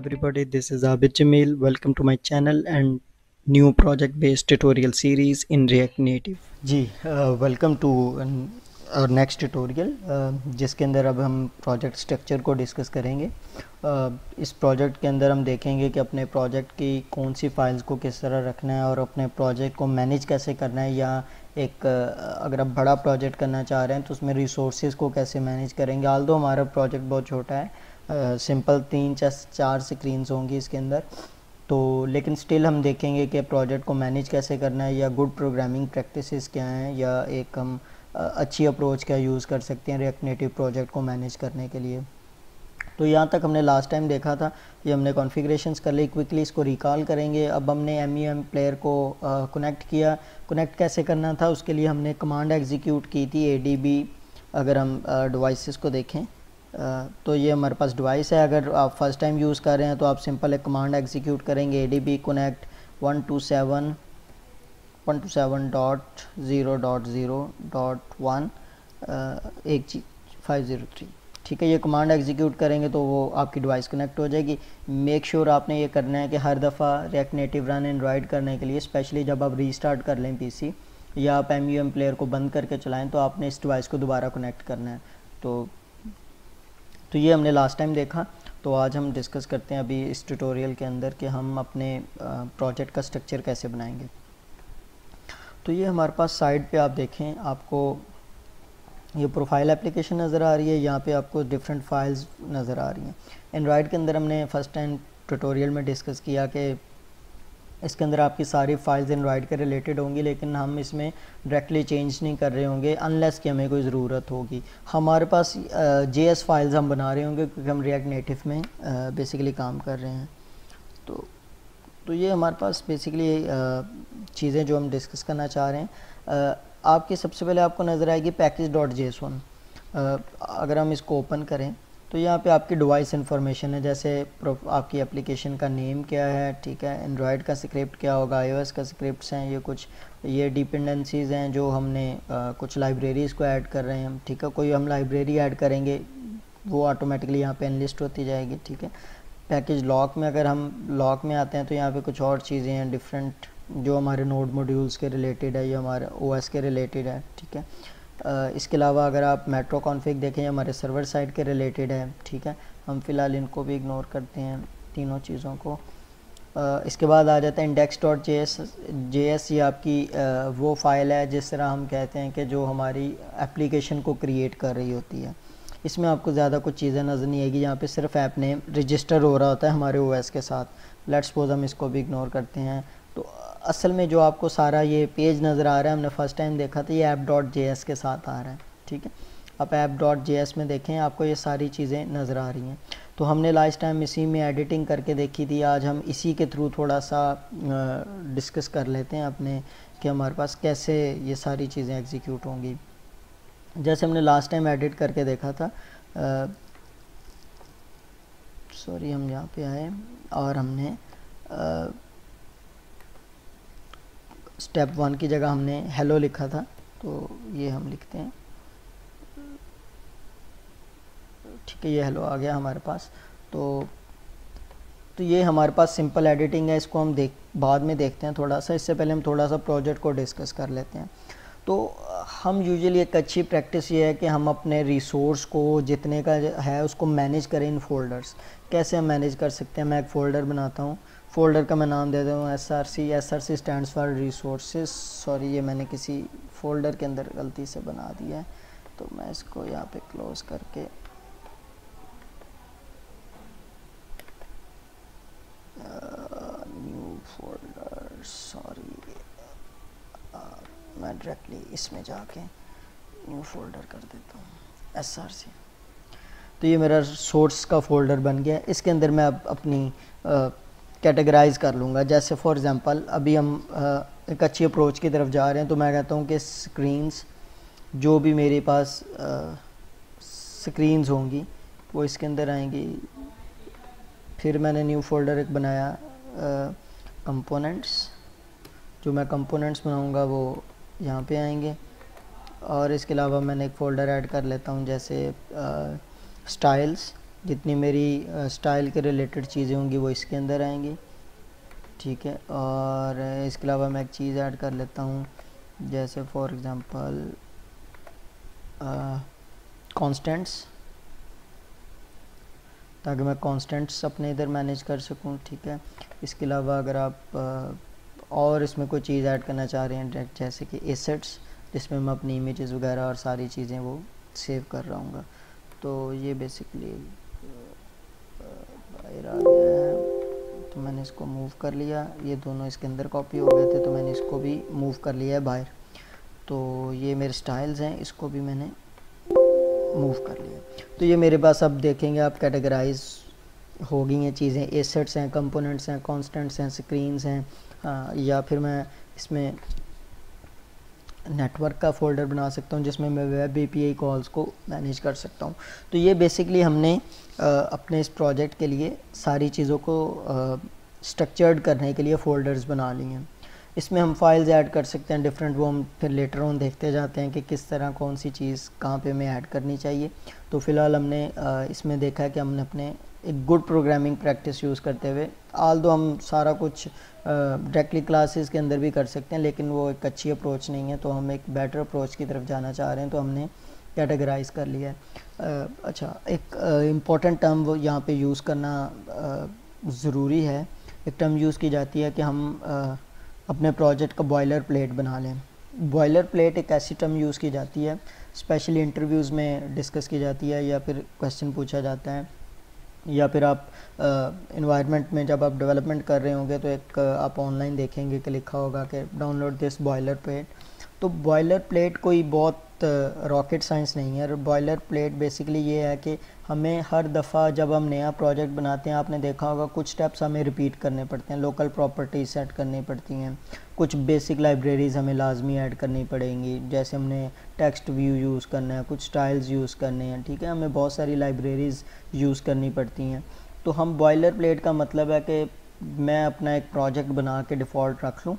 everybody, this is Abid Jamil. Welcome to my channel and new project based tutorial series in React Native. जी welcome to our next tutorial जिसके अंदर अब हम project structure को discuss करेंगे। इस project के अंदर हम देखेंगे कि अपने प्रोजेक्ट की कौन सी फाइल्स को किस तरह रखना है और अपने प्रोजेक्ट को मैनेज कैसे करना है, या एक अगर आप बड़ा प्रोजेक्ट करना चाह रहे हैं तो उसमें रिसोर्सेज को कैसे मैनेज करेंगे। आल्दो हमारा प्रोजेक्ट बहुत छोटा है, सिंपल 3-4 स्क्रीन्स होंगी इसके अंदर, तो लेकिन स्टिल हम देखेंगे कि प्रोजेक्ट को मैनेज कैसे करना है, या गुड प्रोग्रामिंग प्रैक्टिसेस क्या हैं, या एक हम अच्छी अप्रोच क्या यूज़ कर सकते हैं रिएक्ट नेटिव प्रोजेक्ट को मैनेज करने के लिए। तो यहाँ तक हमने लास्ट टाइम देखा था, ये हमने कॉन्फ़िगरेशंस कर ली। क्विकली इसको रिकॉल करेंगे। अब हमने एम प्लेयर को कनेक्ट किया। कनेक्ट कैसे करना था उसके लिए हमने कमांड एग्जीक्यूट की थी ADB। अगर हम डिवाइसेस को देखें तो ये हमारे पास डिवाइस है। अगर आप फर्स्ट टाइम यूज़ कर रहे हैं तो आप सिंपल एक कमांड एग्जीक्यूट करेंगे ADB connect 127.0.0.1 503। ठीक है, ये कमांड एग्जीक्यूट करेंगे तो वो आपकी डिवाइस कनेक्ट हो जाएगी। मेक श्योर आपने ये करना है कि हर दफ़ा रिएक्ट नेटिव रन एंड्रॉयड करने के लिए, स्पेशली जब आप रीस्टार्ट कर लें PC या आप एम प्लेयर को बंद करके चलाएं, तो आपने इस डिवाइस को दोबारा कनेक्ट करना है। तो ये हमने लास्ट टाइम देखा। तो आज हम डिस्कस करते हैं अभी इस ट्यूटोरियल के अंदर कि हम अपने प्रोजेक्ट का स्ट्रक्चर कैसे बनाएंगे। तो ये हमारे पास साइड पे आप देखें, आपको ये प्रोफाइल एप्लीकेशन नज़र आ रही है, यहाँ पे आपको डिफरेंट फाइल्स नज़र आ रही हैं। एंड्रॉयड के अंदर हमने फर्स्ट टाइम ट्यूटोरियल में डिस्कस किया कि इसके अंदर आपकी सारी फाइल्स एंड्रॉयड के रिलेटेड होंगी, लेकिन हम इसमें डायरेक्टली चेंज नहीं कर रहे होंगे अनलेस कि हमें कोई ज़रूरत होगी। हमारे पास JS फाइल्स हम बना रहे होंगे क्योंकि हम रिएक्ट नेटिव में बेसिकली काम कर रहे हैं। तो ये हमारे पास बेसिकली चीज़ें जो हम डिस्कस करना चाह रहे हैं। आपकी सबसे पहले आपको नज़र आएगी package.json। अगर हम इसको ओपन करें तो यहाँ पे आपकी डिवाइस इन्फॉर्मेशन है, जैसे आपकी एप्लीकेशन का नेम क्या है, ठीक है, एंड्रॉयड का स्क्रिप्ट क्या होगा, iOS का स्क्रिप्ट्स हैं, ये डिपेंडेंसीज़ हैं जो हमने कुछ लाइब्रेरीज़ को ऐड कर रहे हैं हम। ठीक है, कोई हम लाइब्रेरी ऐड करेंगे वो ऑटोमेटिकली यहाँ पे एनलिस्ट होती जाएगी। ठीक है, पैकेज लॉक में अगर हम लॉक में आते हैं तो यहाँ पे कुछ और चीज़ें हैं डिफरेंट जो हमारे नोड मॉड्यूल्स के रिलेटेड है, या हमारे OS के रिलेटेड है। ठीक है, इसके अलावा अगर आप मेट्रो कॉन्फ़िग देखें हमारे सर्वर साइड के रिलेटेड है। ठीक है, हम फ़िलहाल इनको भी इग्नोर करते हैं तीनों चीज़ों को। इसके बाद आ जाता है index.js। ये आपकी वो फाइल है जिस तरह हम कहते हैं कि जो हमारी एप्लीकेशन को क्रिएट कर रही होती है। इसमें आपको ज़्यादा कुछ चीज़ें नज़र नहीं आएगी, यहाँ पे सिर्फ ऐप नेम रजिस्टर हो रहा होता है हमारे OS के साथ। लेट्स सपोज हम इसको भी इग्नोर करते हैं। तो असल में जो आपको सारा ये पेज नज़र आ रहा है, हमने फर्स्ट टाइम देखा था, ये app.js के साथ आ रहा है। ठीक है, आप app.js में देखें आपको ये सारी चीज़ें नज़र आ रही हैं। तो हमने लास्ट टाइम इसी में एडिटिंग करके देखी थी, आज हम इसी के थ्रू थोड़ा सा डिस्कस कर लेते हैं अपने कि हमारे पास कैसे ये सारी चीज़ें एग्जीक्यूट होंगी। जैसे हमने लास्ट टाइम एडिट करके देखा था, सॉरी हम यहाँ पे आए और हमने स्टेप 1 की जगह हमने हेलो लिखा था, तो ये हम लिखते हैं। ठीक है, ये हेलो आ गया हमारे पास। तो ये हमारे पास सिंपल एडिटिंग है, इसको हम बाद में देखते हैं थोड़ा सा। इससे पहले हम थोड़ा सा प्रोजेक्ट को डिस्कस कर लेते हैं। तो हम यूजुअली एक अच्छी प्रैक्टिस ये है कि हम अपने रिसोर्स को जितने का है उसको मैनेज करें इन फोल्डर्स। कैसे हम मैनेज कर सकते हैं, मैं एक फ़ोल्डर बनाता हूँ। फ़ोल्डर का मैं नाम दे देता हूँ SRC stands for resources. Sorry, ये मैंने किसी फ़ोल्डर के अंदर गलती से बना दिया है, तो मैं इसको यहाँ पे क्लोज़ करके न्यू फोल्डर, सॉरी मैं डायरेक्टली इसमें जाके न्यू फोल्डर कर देता हूँ SRC। तो ये मेरा सोर्स का फ़ोल्डर बन गया। इसके अंदर मैं अब अपनी कैटेगराइज़ कर लूँगा। जैसे फॉर एग्ज़ाम्पल अभी हम एक अच्छी अप्रोच की तरफ जा रहे हैं, तो मैं कहता हूँ कि स्क्रीन्स जो भी मेरे पास स्क्रीन्स होंगी वो इसके अंदर आएंगी। फिर मैंने न्यू फोल्डर एक बनाया कंपोनेंट्स। जो मैं कंपोनेंट्स बनाऊँगा वो यहाँ पे आएंगे। और इसके अलावा मैंने एक फ़ोल्डर ऐड कर लेता हूँ जैसे स्टाइल्स। जितनी मेरी स्टाइल के रिलेटेड चीज़ें होंगी वो इसके अंदर आएंगी, ठीक है। और इसके अलावा मैं एक चीज़ ऐड कर लेता हूँ, जैसे फॉर एग्ज़ाम्पल कॉन्स्टेंट्स, ताकि मैं कॉन्स्टेंट्स अपने इधर मैनेज कर सकूं, ठीक है। इसके अलावा अगर आप और इसमें कोई चीज़ ऐड करना चाह रहे हैं जैसे कि एसेट्स, जिसमें मैं अपनी इमेजेस वगैरह और सारी चीज़ें वो सेव कर रहा हूँ, तो ये बेसिकली बाहर आ गया है, तो मैंने इसको मूव कर लिया। ये दोनों इसके अंदर कॉपी हो गए थे, तो मैंने इसको भी मूव कर लिया है बाहर। तो ये मेरे स्टाइल्स हैं, इसको भी मैंने मूव कर लिया। तो ये मेरे पास अब देखेंगे आप कैटेगराइज हो गई हैं चीज़ें, एसेट्स हैं, कंपोनेंट्स हैं, कॉन्स्टेंट्स हैं, स्क्रीन्स हैं, या फिर मैं इसमें नेटवर्क का फ़ोल्डर बना सकता हूँ जिसमें मैं वेब एपीआई कॉल्स को मैनेज कर सकता हूँ। तो ये बेसिकली हमने अपने इस प्रोजेक्ट के लिए सारी चीज़ों को स्ट्रक्चर्ड करने के लिए फ़ोल्डर्स बना लिए हैं। इसमें हम फाइल्स ऐड कर सकते हैं डिफरेंट, वो हम फिर लेटर ऑन देखते जाते हैं कि किस तरह कौन सी चीज़ कहाँ पे हमें ऐड करनी चाहिए। तो फ़िलहाल हमने इसमें देखा है कि हमने अपने एक गुड प्रोग्रामिंग प्रैक्टिस यूज़ करते हुए, आल दो हम सारा कुछ डायरेक्टली क्लासेस के अंदर भी कर सकते हैं, लेकिन वो एक अच्छी अप्रोच नहीं है, तो हम एक बेटर अप्रोच की तरफ जाना चाह रहे हैं, तो हमने कैटेगराइज कर लिया है। अच्छा, एक इम्पॉर्टेंट टर्म वो यहाँ पे यूज़ करना ज़रूरी है। एक टर्म यूज़ की जाती है कि हम अपने प्रोजेक्ट का बॉयलर प्लेट बना लें। बॉयलर प्लेट एक ऐसी टर्म यूज़ की जाती है, स्पेशली इंटरव्यूज़ में डिस्कस की जाती है, या फिर क्वेश्चन पूछा जाता है, या फिर आप इन्वायरमेंट में जब आप डेवलपमेंट कर रहे होंगे तो एक आप ऑनलाइन देखेंगे कि लिखा होगा कि डाउनलोड दिस बॉयलर प्लेट। तो बॉयलर प्लेट कोई बहुत रॉकेट साइंस नहीं है। बॉयलर प्लेट बेसिकली ये है कि हमें हर दफ़ा जब हम नया प्रोजेक्ट बनाते हैं, आपने देखा होगा कुछ स्टेप्स हमें रिपीट करने पड़ते हैं, लोकल प्रॉपर्टीज सेट करनी पड़ती हैं, कुछ बेसिक लाइब्रेरीज़ हमें लाजमी ऐड करनी पड़ेंगी, जैसे हमने टेक्स्ट व्यू यूज़ करना है, कुछ स्टाइल्स यूज़ करने हैं, ठीक है, हमें बहुत सारी लाइब्रेरीज़ यूज़ करनी पड़ती हैं। तो हम बॉयलर प्लेट का मतलब है कि मैं अपना एक प्रोजेक्ट बना के डिफ़ॉल्ट रख लूँ,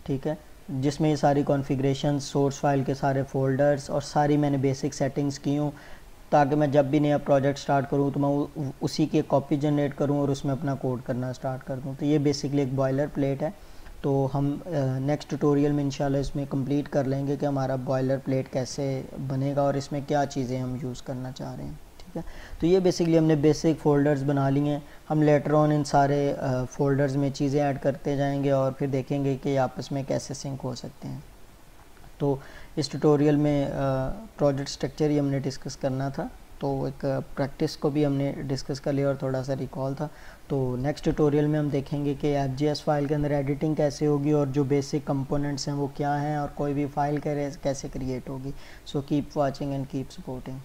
ठीक है, जिसमें ये सारी कॉन्फ़िगरेशन, सोर्स फाइल के सारे फ़ोल्डर्स और सारी मैंने बेसिक सेटिंग्स की हूँ, ताकि मैं जब भी नया प्रोजेक्ट स्टार्ट करूँ तो मैं उसी की कॉपी जनरेट करूँ और उसमें अपना कोड करना स्टार्ट कर दूँ। तो ये बेसिकली एक बॉयलर प्लेट है। तो हम नेक्स्ट ट्यूटोरियल में इंशाल्लाह इसमें कंप्लीट कर लेंगे कि हमारा बॉयलर प्लेट कैसे बनेगा और इसमें क्या चीज़ें हम यूज़ करना चाह रहे हैं, ठीक है। तो ये बेसिकली हमने बेसिक फ़ोल्डर्स बना लिए हैं। हम लेटर ऑन इन सारे फ़ोल्डर्स में चीज़ें ऐड करते जाएंगे और फिर देखेंगे कि आपस में कैसे सिंक हो सकते हैं। तो इस ट्यूटोरियल में प्रोजेक्ट स्ट्रक्चर ही हमने डिस्कस करना था, तो एक प्रैक्टिस को भी हमने डिस्कस कर लिया और थोड़ा सा रिकॉल था। तो नेक्स्ट ट्यूटोरियल में हम देखेंगे कि एफजीएस फाइल के अंदर एडिटिंग कैसे होगी और जो बेसिक कंपोनेंट्स हैं वो क्या हैं और कोई भी फाइल कैसे क्रिएट होगी। So keep watching and keep supporting.